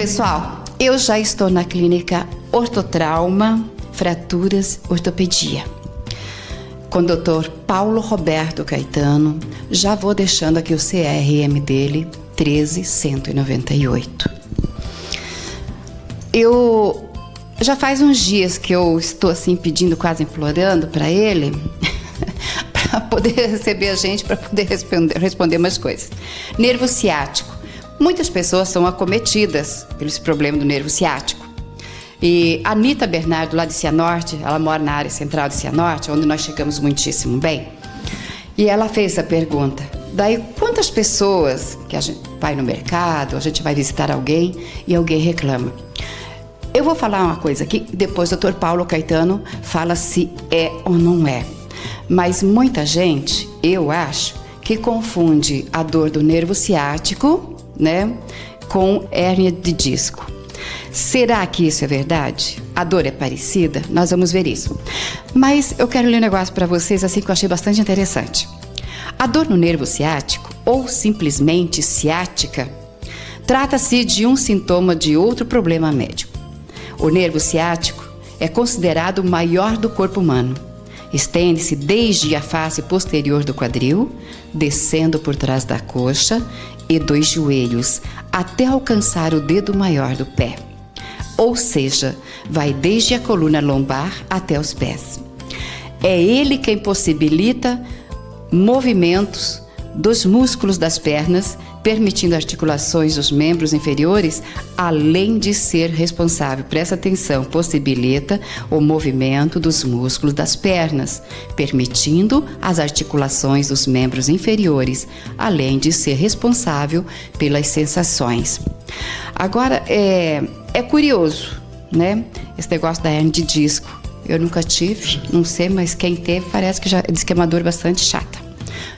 pessoal, eu já estou na clínica Ortotrauma, Fraturas, Ortopedia, com o Dr. Paulo Roberto Caetano. Já vou deixando aqui o CRM dele, 13198. Já faz uns dias que eu estou assim pedindo, quase implorando para ele, para poder receber a gente, para poder responder mais coisas. Nervo ciático. Muitas pessoas são acometidas pelo esse problema do nervo ciático. E a Anita Bernardo, lá de Cianorte, ela mora na área central de Cianorte, onde nós chegamos muitíssimo bem. E ela fez a pergunta: daí quantas pessoas que a gente vai no mercado, a gente vai visitar alguém e alguém reclama? Eu vou falar uma coisa aqui, depois o Dr. Paulo Caetano fala se é ou não é. Mas muita gente, eu acho, que confunde a dor do nervo ciático, né, com hérnia de disco. Será que isso é verdade? A dor é parecida? Nós vamos ver isso. Mas eu quero ler um negócio para vocês assim que eu achei bastante interessante. A dor no nervo ciático, ou simplesmente ciática, trata-se de um sintoma de outro problema médico. O nervo ciático é considerado o maior do corpo humano. Estende-se desde a face posterior do quadril, descendo por trás da coxa e dos joelhos, até alcançar o dedo maior do pé. Ou seja, vai desde a coluna lombar até os pés. É ele quem possibilita movimentos dos músculos das pernas, permitindo articulações dos membros inferiores, além de ser responsável, presta atenção, possibilita o movimento dos músculos das pernas, permitindo as articulações dos membros inferiores, além de ser responsável pelas sensações. Agora, é curioso, né? Esse negócio da hérnia de disco. Eu nunca tive, não sei, mas quem teve parece que já diz que é uma dor bastante chata.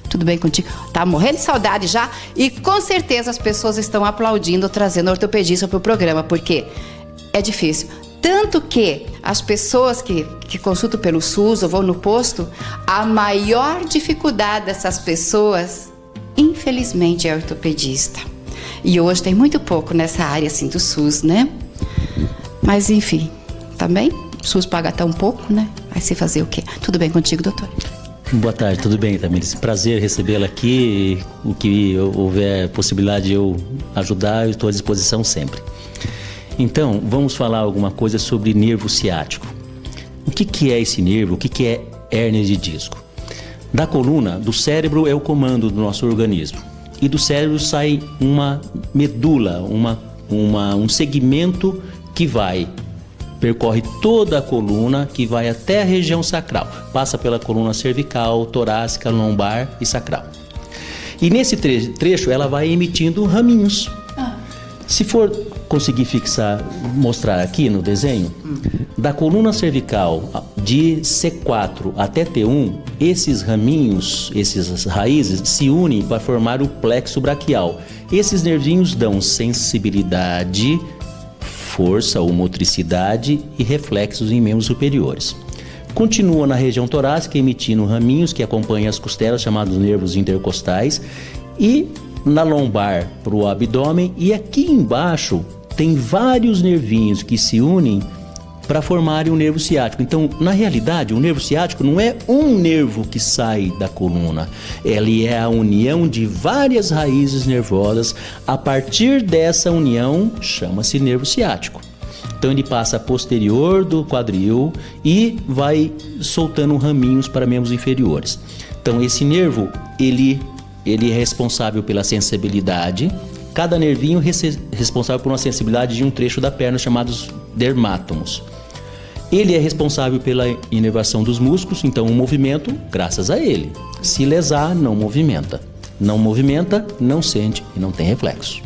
Tudo bem contigo? Tá morrendo de saudade já, e com certeza as pessoas estão aplaudindo, trazendo ortopedista para o programa, porque é difícil. Tanto que as pessoas que consultam pelo SUS ou vão no posto, a maior dificuldade dessas pessoas, infelizmente, é ortopedista. E hoje tem muito pouco nessa área assim do SUS, né? Mas enfim, também o SUS paga até um pouco, né? Vai se fazer o quê? Tudo bem contigo, doutor? Boa tarde, tudo bem, Tamires? Prazer recebê-la aqui. O que houver possibilidade de eu ajudar, eu estou à disposição sempre. Então, vamos falar alguma coisa sobre nervo ciático. O que é esse nervo? O que é hérnia de disco? Da coluna, do cérebro é o comando do nosso organismo. E do cérebro sai uma medula, um segmento que percorre toda a coluna, que vai até a região sacral. Passa pela coluna cervical, torácica, lombar e sacral. E nesse trecho ela vai emitindo raminhos. Se for conseguir mostrar aqui no desenho, da coluna cervical de C4 até T1, esses raminhos, essas raízes se unem para formar o plexo braquial. Esses nervinhos dão sensibilidade, força ou motricidade e reflexos em membros superiores. Continua na região torácica, emitindo raminhos que acompanham as costelas, chamados nervos intercostais, e na lombar para o abdômen, e aqui embaixo tem vários nervinhos que se unem para formarem o nervo ciático. Então, na realidade, o nervo ciático não é um nervo que sai da coluna. Ele é a união de várias raízes nervosas. A partir dessa união, chama-se nervo ciático. Então, ele passa posterior do quadril e vai soltando raminhos para membros inferiores. Então, esse nervo, ele é responsável pela sensibilidade. Cada nervinho é responsável por uma sensibilidade de um trecho da perna, chamados dermátomos. Ele é responsável pela inervação dos músculos, então o movimento, graças a ele. Se lesar, não movimenta. Não movimenta, não sente e não tem reflexo.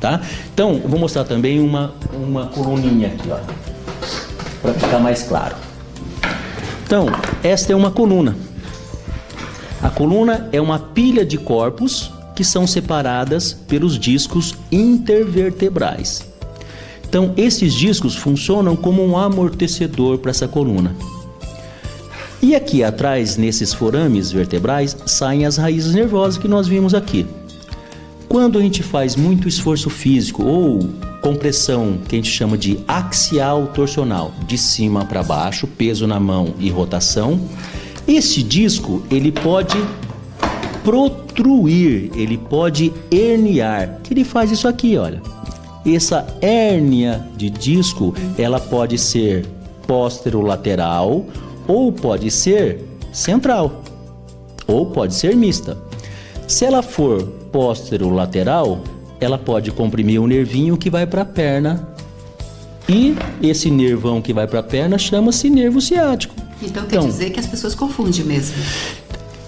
Tá? Então, eu vou mostrar também uma coluninha aqui, ó, para ficar mais claro. Então, esta é uma coluna. A coluna é uma pilha de corpos que são separadas pelos discos intervertebrais. Então, esses discos funcionam como um amortecedor para essa coluna. E aqui atrás, nesses forames vertebrais, saem as raízes nervosas que nós vimos aqui. Quando a gente faz muito esforço físico ou compressão que a gente chama de axial torsional, de cima para baixo, peso na mão e rotação. Esse disco, ele pode protruir, ele pode herniar, que ele faz isso aqui, olha. Essa hérnia de disco, ela pode ser posterolateral ou pode ser central, ou pode ser mista. Se ela for posterolateral, ela pode comprimir o nervinho que vai para a perna, e esse nervão que vai para a perna chama-se nervo ciático. Então quer dizer que as pessoas confundem mesmo.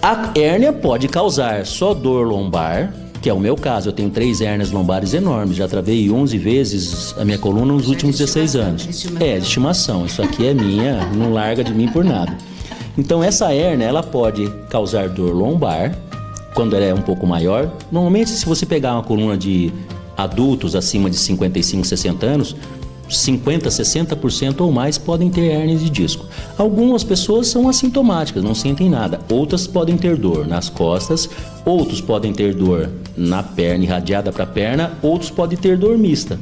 A hérnia pode causar só dor lombar, que é o meu caso. Eu tenho 3 hérnias lombares enormes, já travei 11 vezes a minha coluna nos últimos 16 anos. De estimação, isso aqui é minha, não larga de mim por nada. Então essa hérnia, ela pode causar dor lombar, quando ela é um pouco maior. Normalmente, se você pegar uma coluna de adultos acima de 55, 60 anos, 50, 60% ou mais podem ter hérnias de disco. Algumas pessoas são assintomáticas, não sentem nada. Outras podem ter dor nas costas, outros podem ter dor na perna, irradiada para a perna, outros podem ter dor mista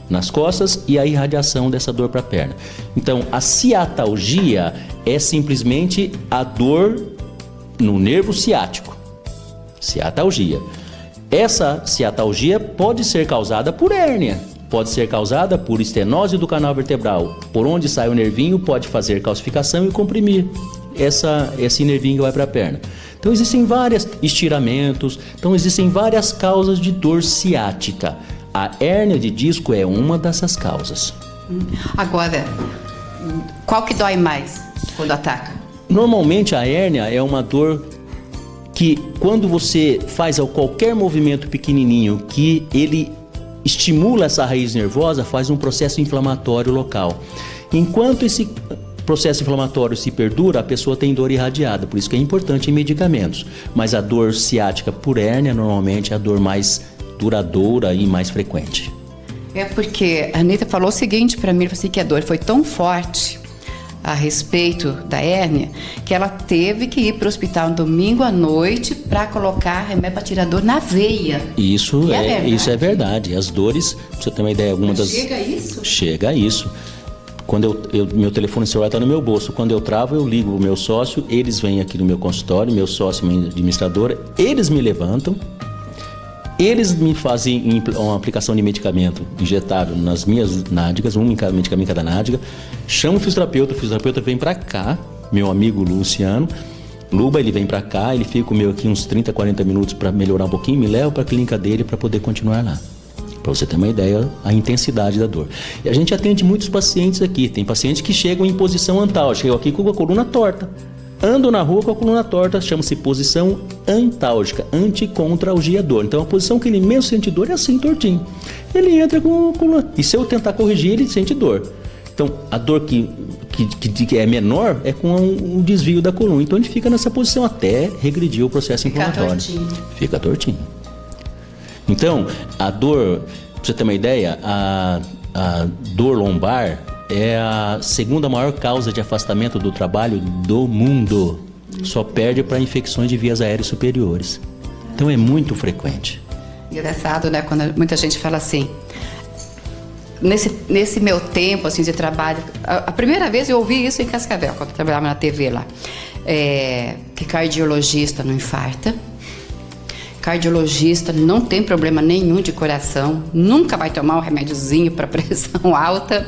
nas costas e a irradiação dessa dor para a perna. Então, a ciatalgia é simplesmente a dor no nervo ciático. Ciatalgia. Essa ciatalgia pode ser causada por hérnia, pode ser causada por estenose do canal vertebral. Por onde sai o nervinho, pode fazer calcificação e comprimir esse nervinho que vai para a perna. Então existem vários estiramentos, então existem várias causas de dor ciática. A hérnia de disco é uma dessas causas. Agora, qual que dói mais quando ataca? Normalmente a hérnia é uma dor que, quando você faz qualquer movimento pequenininho que ele estimula essa raiz nervosa, faz um processo inflamatório local. Enquanto esse processo inflamatório se perdura, a pessoa tem dor irradiada, por isso que é importante em medicamentos. Mas a dor ciática por hérnia normalmente é a dor mais duradoura e mais frequente. É porque a Anitta falou o seguinte para mim, assim, que a dor foi tão forte a respeito da hérnia, que ela teve que ir para o hospital no domingo à noite para colocar remédio para tirar dor na veia. Isso é verdade. As dores, pra você ter uma ideia, Chega a isso? Chega a isso. Quando meu telefone celular está no meu bolso, quando eu travo, eu ligo o meu sócio, eles vêm aqui no meu consultório, meu sócio, minha administradora, eles me levantam, eles me fazem uma aplicação de medicamento injetável nas minhas nádegas, um medicamento em cada nádega, chamo o fisioterapeuta vem para cá, meu amigo Luciano, Luba, ele vem para cá, ele fica comigo aqui uns 30, 40 minutos para melhorar um pouquinho, me leva para a clínica dele para poder continuar lá. Para você ter uma ideia, a intensidade da dor. E a gente atende muitos pacientes aqui, tem pacientes que chegam em posição antálgica, chegam aqui com a coluna torta. Ando na rua com a coluna torta, chama-se posição antálgica, anticontralgia dor. Então a posição que ele mesmo sente dor é assim, tortinho. Ele entra com a coluna, e se eu tentar corrigir, ele sente dor. Então a dor que é menor é com um desvio da coluna. Então ele fica nessa posição até regredir o processo inflamatório. Fica tortinho. Então a dor, pra você ter uma ideia, a dor lombar é a segunda maior causa de afastamento do trabalho do mundo. Só perde para infecções de vias aéreas superiores. Então é muito frequente. Engraçado, né? Quando muita gente fala assim, nesse meu tempo assim, de trabalho, a primeira vez eu ouvi isso em Cascavel, quando eu trabalhava na TV lá, que cardiologista não infarta, cardiologista não tem problema nenhum de coração, nunca vai tomar um remédiozinho para pressão alta,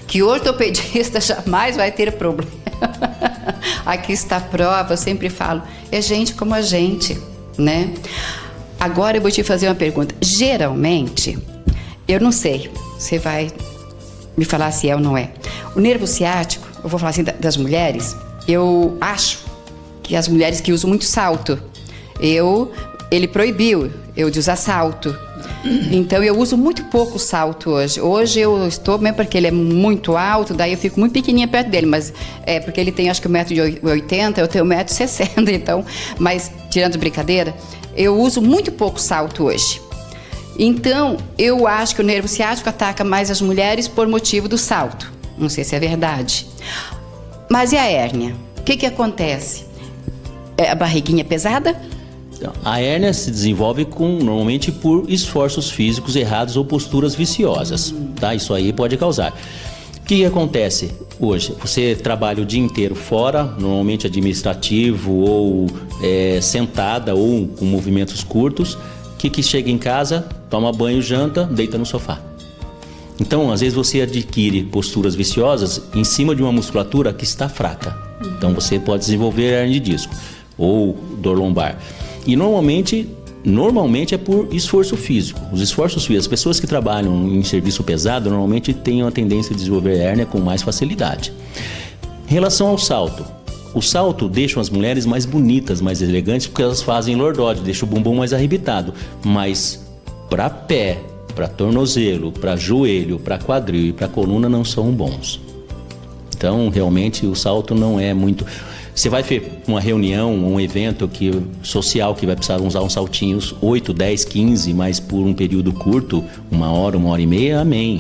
que ortopedista jamais vai ter problema. Aqui está a prova, eu sempre falo, é gente como a gente, né? Agora eu vou te fazer uma pergunta. Geralmente, eu não sei, você vai me falar se é ou não é. O nervo ciático, eu vou falar assim das mulheres, eu acho que as mulheres que usam muito salto, ele proibiu eu de usar salto. Então eu uso muito pouco salto hoje. Hoje eu estou, mesmo porque ele é muito alto, daí eu fico muito pequenininha perto dele, mas é porque ele tem acho que 1,80 m, eu tenho 1,60 m, então, mas tirando brincadeira, eu uso muito pouco salto hoje. Então eu acho que o nervo ciático ataca mais as mulheres por motivo do salto. Não sei se é verdade. Mas e a hérnia? O que acontece? A barriguinha é pesada? a hérnia se desenvolve normalmente por esforços físicos errados ou posturas viciosas, tá? Isso aí pode causar. O que acontece hoje? Você trabalha o dia inteiro fora, normalmente administrativo ou sentada ou com movimentos curtos. Que chega em casa, toma banho, janta, deita no sofá. Então, às vezes você adquire posturas viciosas em cima de uma musculatura que está fraca. Então, você pode desenvolver hérnia de disco ou dor lombar. E normalmente é por esforço físico. Os esforços físicos, as pessoas que trabalham em serviço pesado, normalmente têm uma tendência a desenvolver hérnia com mais facilidade. Em relação ao salto, o salto deixa as mulheres mais bonitas, mais elegantes, porque elas fazem lordose, deixa o bumbum mais arrebitado. Mas para pé, para tornozelo, para joelho, para quadril e para coluna não são bons. Então, realmente, o salto não é muito... Você vai ver uma reunião, um evento social que vai precisar usar uns saltinhos 8, 10, 15, mas por um período curto, 1 hora e meia, amém.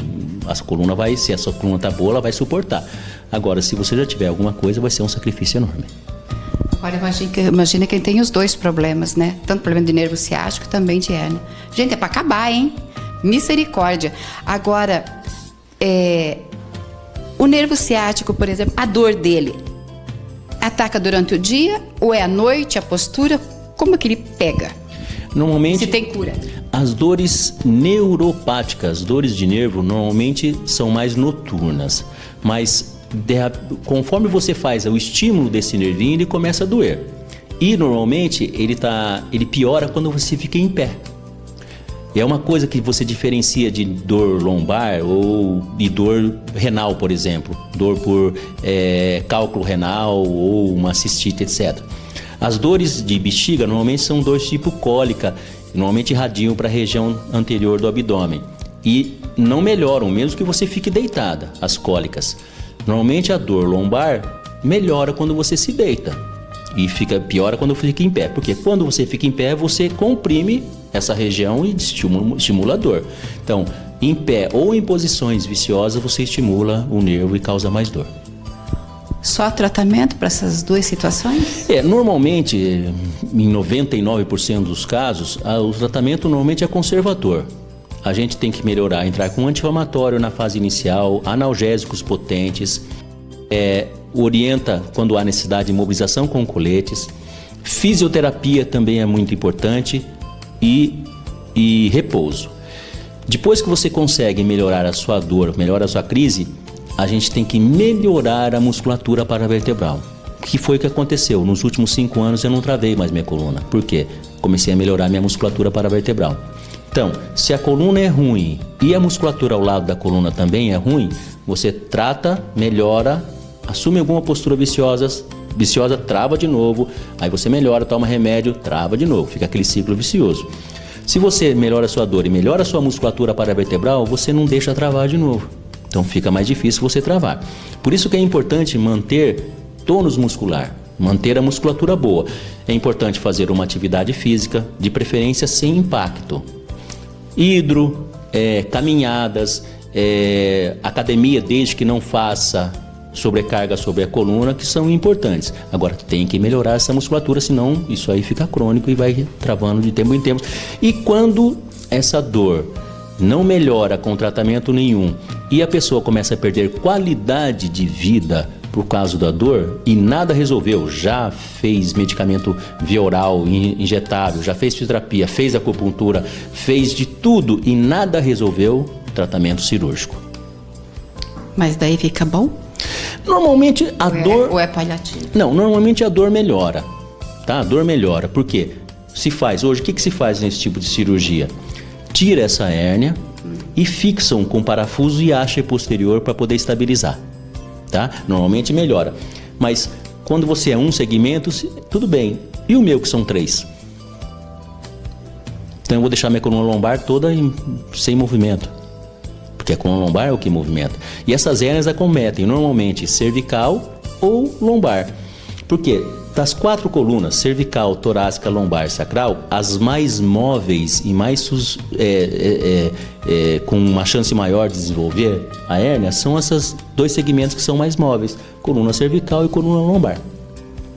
Se a sua coluna tá boa, ela vai suportar. Agora, se você já tiver alguma coisa, vai ser um sacrifício enorme. Agora, imagina quem tem os dois problemas, né? Tanto problema de nervo ciático, também de hérnia. Gente, é pra acabar, hein? Misericórdia. Agora, o nervo ciático, por exemplo, a dor dele ataca durante o dia ou é à noite, a postura? Como que ele pega? Normalmente, se tem cura. As dores neuropáticas, dores de nervo, normalmente são mais noturnas. Mas conforme você faz o estímulo desse nervinho, ele começa a doer. E normalmente ele piora quando você fica em pé. E é uma coisa que você diferencia de dor lombar ou de dor renal, por exemplo. Dor por cálculo renal ou uma cistite, etc. As dores de bexiga normalmente são dores tipo cólica, normalmente irradiam para a região anterior do abdômen. E não melhoram, mesmo que você fique deitada, as cólicas. Normalmente a dor lombar melhora quando você se deita e piora quando fica em pé. Porque quando você fica em pé, você comprime essa região e estimula a dor. Então, em pé ou em posições viciosas, você estimula o nervo e causa mais dor. Só tratamento para essas duas situações? Normalmente, em 99% dos casos, o tratamento normalmente é conservador. A gente tem que melhorar, entrar com anti-inflamatório na fase inicial, analgésicos potentes, orienta quando há necessidade de imobilização com coletes, fisioterapia também é muito importante e repouso. Depois que você consegue melhorar a sua dor, melhorar a sua crise, a gente tem que melhorar a musculatura paravertebral. O que foi que aconteceu? Nos últimos 5 anos eu não travei mais minha coluna. Por quê? Comecei a melhorar minha musculatura paravertebral. Então, se a coluna é ruim e a musculatura ao lado da coluna também é ruim, você trata, melhora, assume alguma postura viciosa, trava de novo, aí você melhora, toma remédio, trava de novo, fica aquele ciclo vicioso. Se você melhora a sua dor e melhora a sua musculatura paravertebral, você não deixa travar de novo. Então fica mais difícil você travar. Por isso que é importante manter tônus muscular, manter a musculatura boa. É importante fazer uma atividade física, de preferência sem impacto. Hidro, caminhadas, academia, desde que não faça sobrecarga sobre a coluna, que são importantes. Agora tem que melhorar essa musculatura, senão isso aí fica crônico e vai travando de tempo em tempo. E quando essa dor não melhora com tratamento nenhum e a pessoa começa a perder qualidade de vida por causa da dor e nada resolveu, já fez medicamento via oral, injetável, já fez fisioterapia, fez acupuntura, fez de tudo e nada resolveu, tratamento cirúrgico. Mas daí fica bom? Normalmente a dor... Ou é paliativo? Não, normalmente a dor melhora, tá? A dor melhora, por quê? Hoje, o que se faz nesse tipo de cirurgia? Tira essa hérnia e fixam com parafuso e haste posterior para poder estabilizar, tá? Normalmente melhora, mas quando você é um segmento, tudo bem. E o meu que são 3? Então eu vou deixar minha coluna lombar toda sem movimento, porque a coluna lombar é o que movimenta. E essas hérnias acometem normalmente cervical ou lombar. Por quê? Das 4 colunas, cervical, torácica, lombar, sacral, as mais móveis e mais com uma chance maior de desenvolver a hérnia são esses 2 segmentos que são mais móveis, coluna cervical e coluna lombar,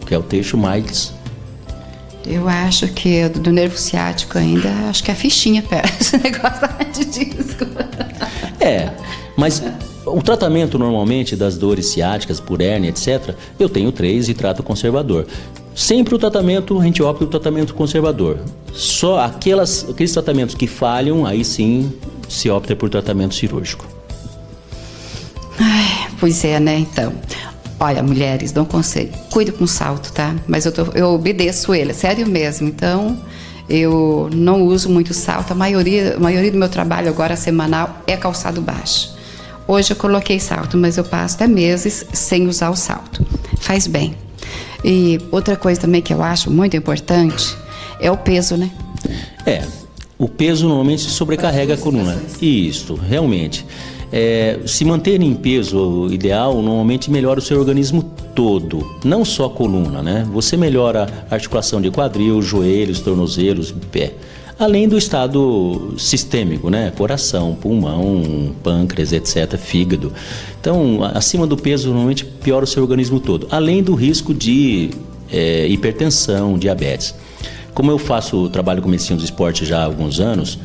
que é o trecho mais Eu acho que do nervo ciático ainda, acho que a fichinha pera esse negócio de disco. Mas o tratamento normalmente das dores ciáticas, por hérnia, etc., eu tenho 3 e trato conservador. Sempre o tratamento, a gente opta pelo tratamento conservador. Só aqueles tratamentos que falham, aí sim se opta por tratamento cirúrgico. Ai, pois é, né? Então, olha, mulheres, dou um conselho. Cuide com salto, tá? Mas eu obedeço ele, sério mesmo. Então, eu não uso muito salto. A maioria do meu trabalho agora semanal é calçado baixo. Hoje eu coloquei salto, mas eu passo até meses sem usar o salto. Faz bem. E outra coisa também que eu acho muito importante é o peso, né? O peso normalmente sobrecarrega a coluna. Isso, realmente. Se manter em peso ideal, normalmente melhora o seu organismo todo, não só a coluna, né? Você melhora a articulação de quadril, joelhos, tornozelos, pé. Além do estado sistêmico, né? Coração, pulmão, pâncreas, etc., fígado. Então, acima do peso, normalmente piora o seu organismo todo. Além do risco de hipertensão, diabetes. Como eu trabalho com medicina do esporte já há alguns anos,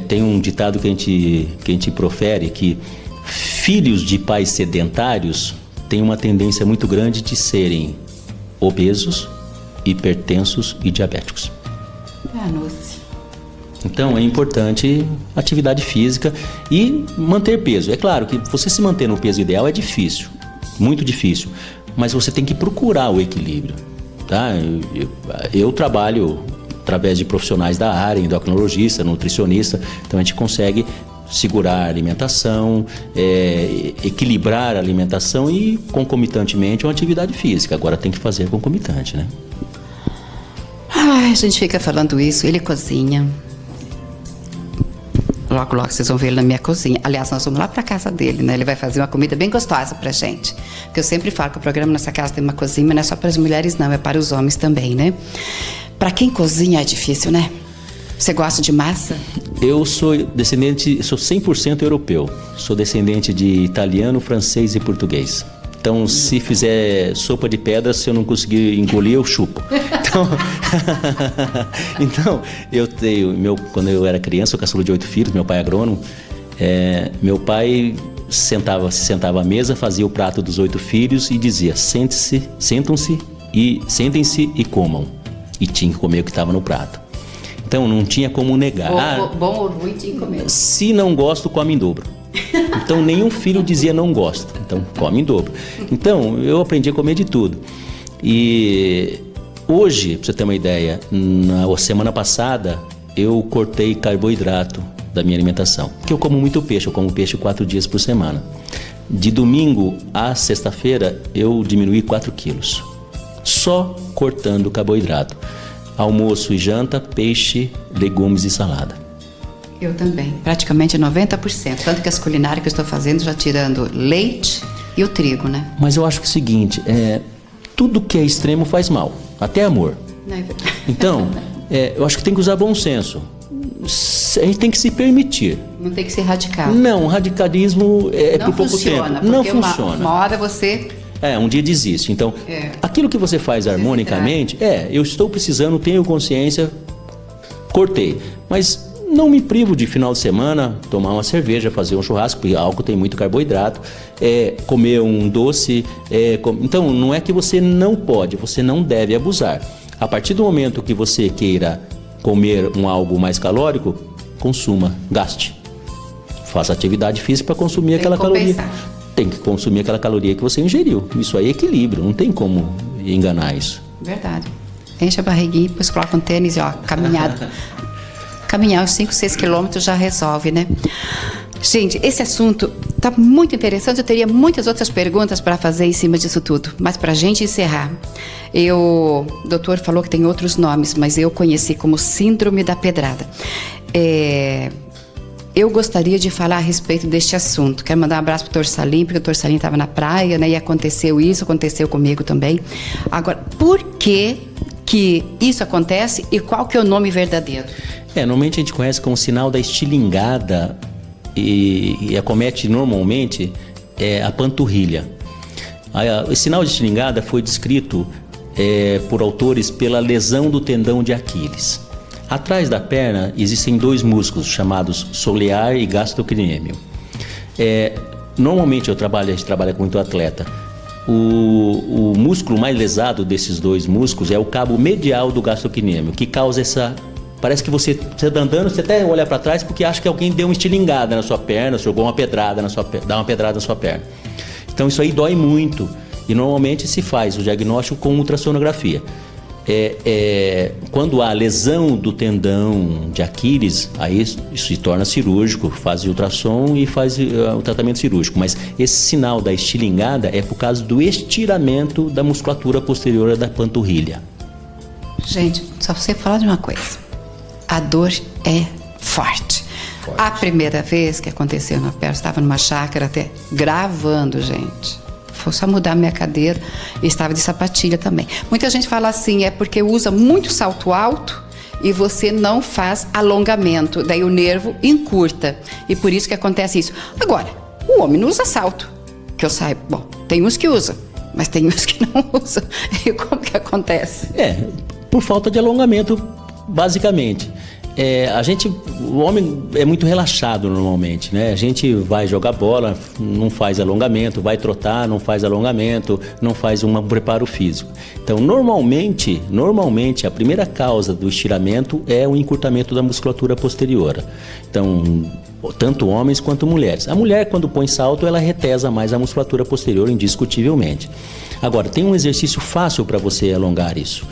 tem um ditado que a gente profere que filhos de pais sedentários têm uma tendência muito grande de serem obesos, hipertensos e diabéticos. Nossa. Então é importante atividade física e manter peso. É claro que você se manter no peso ideal é difícil, muito difícil, mas você tem que procurar o equilíbrio, tá? Eu trabalho através de profissionais da área, endocrinologista, nutricionista, então a gente consegue segurar a alimentação, equilibrar a alimentação e concomitantemente uma atividade física. Agora tem que fazer concomitante, né? Ai, a gente fica falando isso, ele cozinha. Logo, logo vocês vão ver ele na minha cozinha. Aliás, nós vamos lá pra casa dele, né? Ele vai fazer uma comida bem gostosa pra gente. Porque eu sempre falo que o programa Nossa Casa tem uma cozinha, mas não é só para as mulheres não, é para os homens também, né? Pra quem cozinha é difícil, né? Você gosta de massa? Eu sou 100% europeu. Sou descendente de italiano, francês e português. Então, se fizer sopa de pedra, se eu não conseguir engolir, eu chupo. Então quando eu era criança, eu caçula de 8 filhos, meu pai é agrônomo. Meu pai se sentava à mesa, fazia o prato dos 8 filhos e dizia: sentem-se e comam. E tinha que comer o que estava no prato. Então, não tinha como negar. Bom ou ruim, tinha que comer. Se não gosto, come em dobro. Então nenhum filho dizia não gosto, então come em dobro. Então eu aprendi a comer de tudo. E hoje, pra você ter uma ideia, na semana passada eu cortei carboidrato da minha alimentação, porque eu como muito peixe, eu como peixe 4 dias por semana. De domingo a sexta-feira eu diminuí 4 quilos, só cortando carboidrato. Almoço e janta, peixe, legumes e salada. Eu também, praticamente 90%. Tanto que as culinárias que eu estou fazendo, já tirando leite e o trigo, né? Mas eu acho que é o seguinte, tudo que é extremo faz mal, até amor. Não é verdade. Então, eu acho que tem que usar bom senso. A gente tem que se permitir. Não tem que ser radical. Não, radicalismo por pouco funciona, tempo. Não funciona. funciona. Uma hora você... Um dia desiste. Então, aquilo que você faz harmonicamente, eu estou precisando, tenho consciência, cortei. Mas não me privo de final de semana tomar uma cerveja, fazer um churrasco, porque álcool tem muito carboidrato, comer um doce. Então, não é que você não pode, você não deve abusar. A partir do momento que você queira comer algo mais calórico, consuma, gaste. Faça atividade física para consumir aquela caloria. Tem que consumir aquela caloria que você ingeriu. Isso aí é equilíbrio, não tem como enganar isso. Verdade. Enche a barriguinha, depois coloca um tênis e caminhada. Caminhar uns 5, 6 quilômetros já resolve, né? Gente, esse assunto tá muito interessante. Eu teria muitas outras perguntas para fazer em cima disso tudo. Mas para a gente encerrar, o doutor falou que tem outros nomes, mas eu conheci como síndrome da pedrada. Eu gostaria de falar a respeito deste assunto. Quero mandar um abraço pro Dr. Salim, porque o Dr. Salim estava na praia, né? E aconteceu comigo também. Agora, por que isso acontece e qual que é o nome verdadeiro? Normalmente a gente conhece como sinal da estilingada e acomete normalmente a panturrilha. O sinal de estilingada foi descrito por autores pela lesão do tendão de Aquiles. Atrás da perna existem dois músculos chamados solear e gastrocnêmio. Normalmente a gente trabalha com muito atleta. O músculo mais lesado desses dois músculos é o cabo medial do gastrocnêmio, que causa essa... Parece que você está andando, você até olha para trás porque acha que alguém deu uma estilingada na sua perna, jogou uma pedrada dá uma pedrada na sua perna. Então isso aí dói muito e normalmente se faz o diagnóstico com ultrassonografia. Quando há lesão do tendão de Aquiles, aí isso se torna cirúrgico, faz ultrassom e faz o tratamento cirúrgico. Mas esse sinal da estilingada é por causa do estiramento da musculatura posterior da panturrilha. Gente, só você falar de uma coisa. A dor é forte. A primeira vez que aconteceu na perna, estava numa chácara até gravando, gente. Foi só mudar minha cadeira e estava de sapatilha também. Muita gente fala assim, é porque usa muito salto alto e você não faz alongamento. Daí o nervo encurta. E por isso que acontece isso. Agora, o homem não usa salto, que eu saiba. Bom, tem uns que usam, mas tem uns que não usam. E como que acontece? Por falta de alongamento, basicamente. O homem é muito relaxado normalmente, né? A gente vai jogar bola, não faz alongamento, vai trotar, não faz alongamento, não faz um preparo físico. Então, normalmente, a primeira causa do estiramento é o encurtamento da musculatura posterior. Então, tanto homens quanto mulheres. A mulher, quando põe salto, ela retesa mais a musculatura posterior, indiscutivelmente. Agora, tem um exercício fácil para você alongar isso.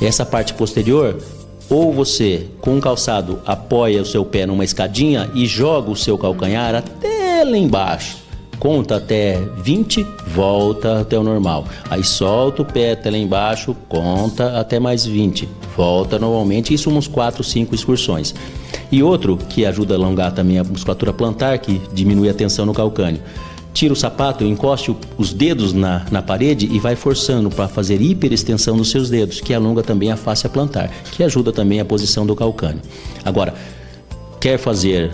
Essa parte posterior... Ou você, com um calçado, apoia o seu pé numa escadinha e joga o seu calcanhar até lá embaixo. Conta até 20, volta até o normal. Aí solta o pé até lá embaixo, conta até mais 20. Volta normalmente, isso uns 4, 5 excursões. E outro que ajuda a alongar também a musculatura plantar, que diminui a tensão no calcânio. Tira o sapato, encoste os dedos na parede e vai forçando para fazer hiperextensão dos seus dedos, que alonga também a fáscia plantar, que ajuda também a posição do calcânio. Agora, quer fazer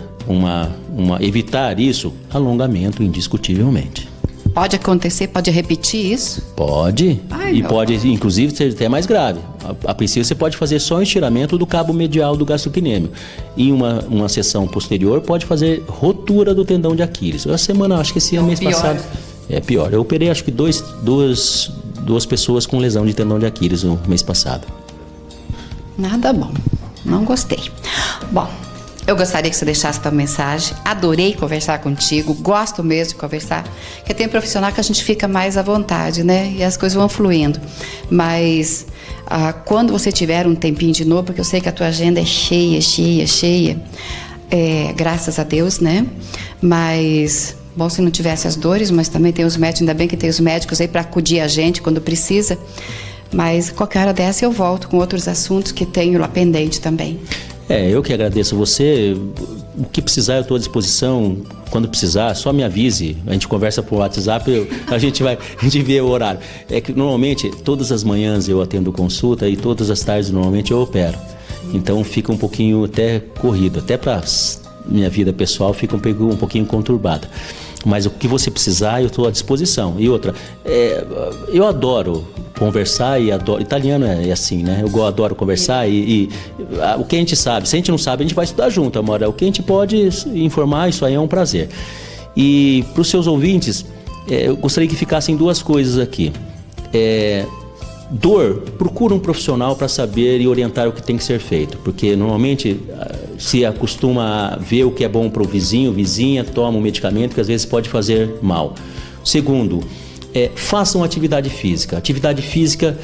evitar isso? Alongamento, indiscutivelmente. Pode acontecer, pode repetir isso? Pode. E pode, inclusive, ser até mais grave. A princípio, você pode fazer só um estiramento do cabo medial do gastrocnêmio. Em uma sessão posterior, pode fazer rotura do tendão de Aquiles. Acho que esse mês passado... É pior. Eu operei, acho que duas pessoas com lesão de tendão de Aquiles no mês passado. Nada bom. Não gostei. Bom... Eu gostaria que você deixasse tua mensagem. Adorei conversar contigo. Gosto mesmo de conversar. Porque tem profissional que a gente fica mais à vontade, né? E as coisas vão fluindo. Mas quando você tiver um tempinho de novo, porque eu sei que a tua agenda é cheia, graças a Deus, né? Mas, bom, se não tivesse as dores, mas também tem os médicos, ainda bem que tem os médicos aí para acudir a gente quando precisa. Mas qualquer hora dessa eu volto com outros assuntos que tenho lá pendente também. Eu que agradeço você. O que precisar eu estou à disposição. Quando precisar, só me avise. A gente conversa por WhatsApp, a gente vê o horário. É que normalmente todas as manhãs eu atendo consulta e todas as tardes normalmente eu opero. Então fica um pouquinho até corrido, até para minha vida pessoal fica um pouquinho conturbada. Mas o que você precisar, eu estou à disposição. E outra, eu adoro conversar e adoro... Italiano é assim, né? Eu adoro conversar e o que a gente sabe. Se a gente não sabe, a gente vai estudar junto, amor. O que a gente pode informar, isso aí é um prazer. E para os seus ouvintes, eu gostaria que ficassem duas coisas aqui. Dor, procura um profissional para saber e orientar o que tem que ser feito, porque normalmente se acostuma a ver o que é bom para o vizinha, toma um medicamento que às vezes pode fazer mal. Segundo, façam atividade física. Atividade física,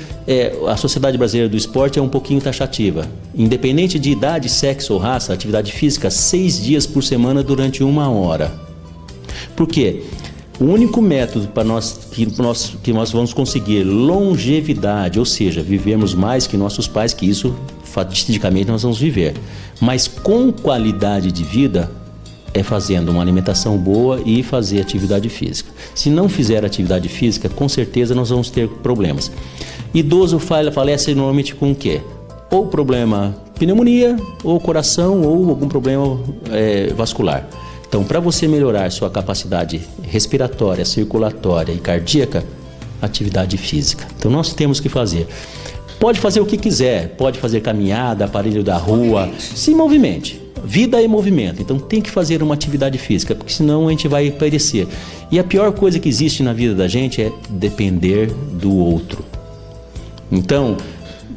a Sociedade Brasileira do Esporte é um pouquinho taxativa. Independente de idade, sexo ou raça, atividade física 6 dias por semana durante 1 hora. Por quê? O único método para que nós vamos conseguir longevidade, ou seja, vivermos mais que nossos pais, que isso fatisticamente nós vamos viver, mas com qualidade de vida, é fazendo uma alimentação boa e fazer atividade física. Se não fizer atividade física, com certeza nós vamos ter problemas. Idoso falece normalmente com o quê? Ou problema pneumonia, ou coração, ou algum problema vascular. Então, para você melhorar sua capacidade respiratória, circulatória e cardíaca, atividade física. Então nós temos que fazer. Pode fazer o que quiser, pode fazer caminhada, aparelho da rua, se movimente. Vida é movimento, então tem que fazer uma atividade física, porque senão a gente vai perecer. E a pior coisa que existe na vida da gente é depender do outro. Então,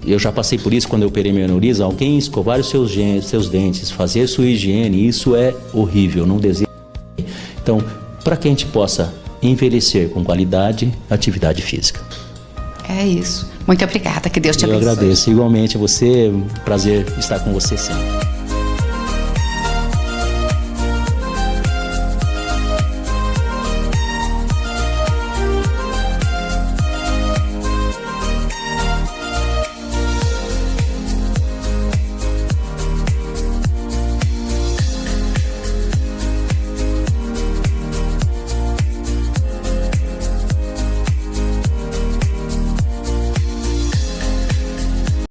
eu já passei por isso quando eu operei meu aneurisma, alguém escovar os seus dentes, fazer sua higiene, isso é horrível, não desejo. Então, para que a gente possa envelhecer com qualidade, atividade física. É isso. Muito obrigada, que Deus te abençoe. Eu agradeço, igualmente a você, prazer estar com você sempre.